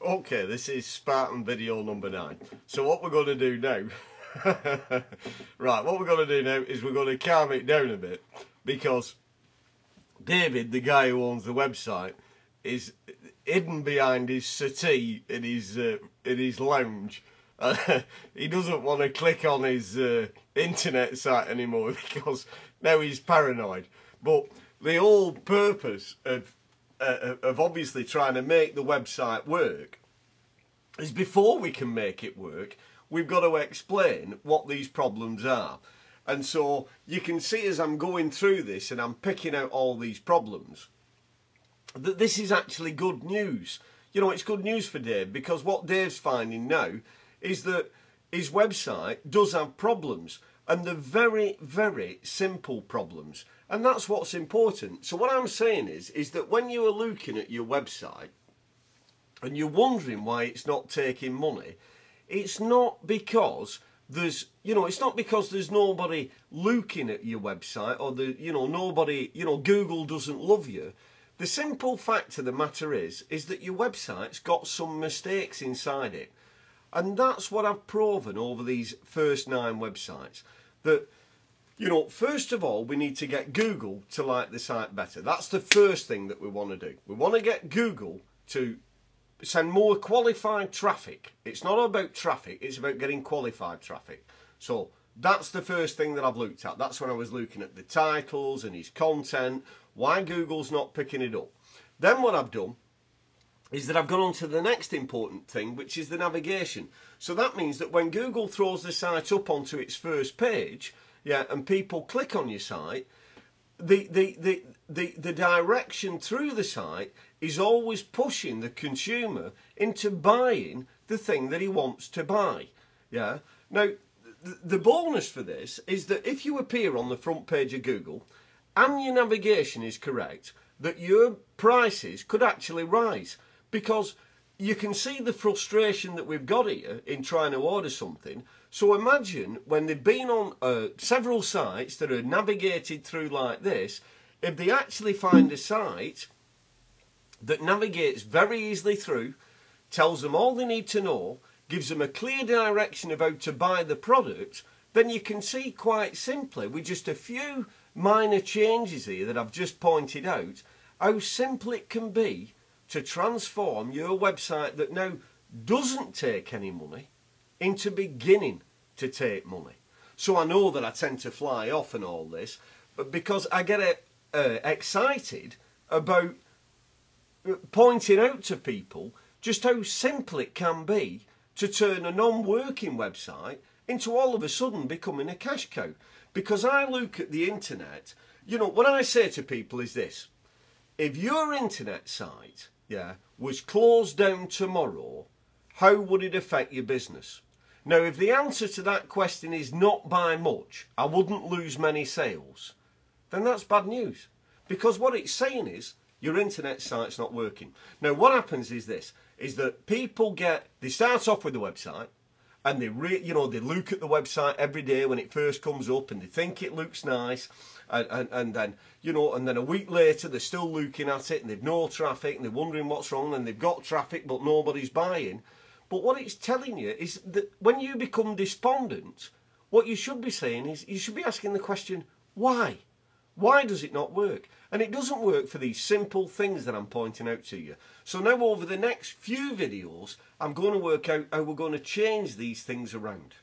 Okay, this is Spartan video number 9. So what we're going to do now, right, what we're going to do now is we're going to calm it down a bit, because David, the guy who owns the website, is hidden behind his settee in his lounge. He doesn't want to click on his internet site anymore because now he's paranoid. But the whole purpose of obviously trying to make the website work is, before we can make it work, we've got to explain what these problems are. And so you can see, as I'm going through this and I'm picking out all these problems, that this is actually good news. You know, it's good news for Dave, because what Dave's finding now is that his website does have problems, and they're very, very simple problems. And that's what's important. So what I'm saying is that when you are looking at your website and you're wondering why it's not taking money, it's not because there's, it's not because there's nobody looking at your website, or nobody, Google doesn't love you. The simple fact of the matter is that your website's got some mistakes inside it. And that's what I've proven over these first 9 websites. That, first of all, we need to get Google to like the site better. That's the first thing that we want to do. We want to get Google to send more qualified traffic. It's not about traffic, it's about getting qualified traffic. So that's the first thing that I've looked at. That's when I was looking at the titles and his content, why Google's not picking it up. Then what I've done is that I've gone on to the next important thing, which is the navigation. So that means that when Google throws the site up onto its first page, and people click on your site, the direction through the site is always pushing the consumer into buying the thing that he wants to buy. Now, the bonus for this is that if you appear on the front page of Google and your navigation is correct, that your prices could actually rise. Because you can see the frustration that we've got here in trying to order something. So imagine when they've been on several sites that are navigated through like this, if they actually find a site that navigates very easily through, tells them all they need to know, gives them a clear direction of how to buy the product, then you can see quite simply, with just a few minor changes here that I've just pointed out, how simple it can be to transform your website that now doesn't take any money into beginning to take money. So I know that I tend to fly off and all this, but because I get excited about pointing out to people just how simple it can be to turn a non-working website into all of a sudden becoming a cash cow. Because I look at the internet, what I say to people is this: if your internet site was closed down tomorrow, how would it affect your business? Now, if the answer to that question is not by much, I wouldn't lose many sales, then that's bad news. Because what it's saying is your internet site's not working. Now, what happens is this, is that people they start off with the website, and they look at the website every day when it first comes up, and they think it looks nice, and then a week later they're still looking at it and they've no traffic and they're wondering what's wrong, and they've got traffic but nobody's buying. But what it's telling you is that when you become despondent, what you should be saying is, you should be asking the question, why? Why does it not work? And it doesn't work for these simple things that I'm pointing out to you. So now, over the next few videos, I'm going to work out how we're going to change these things around.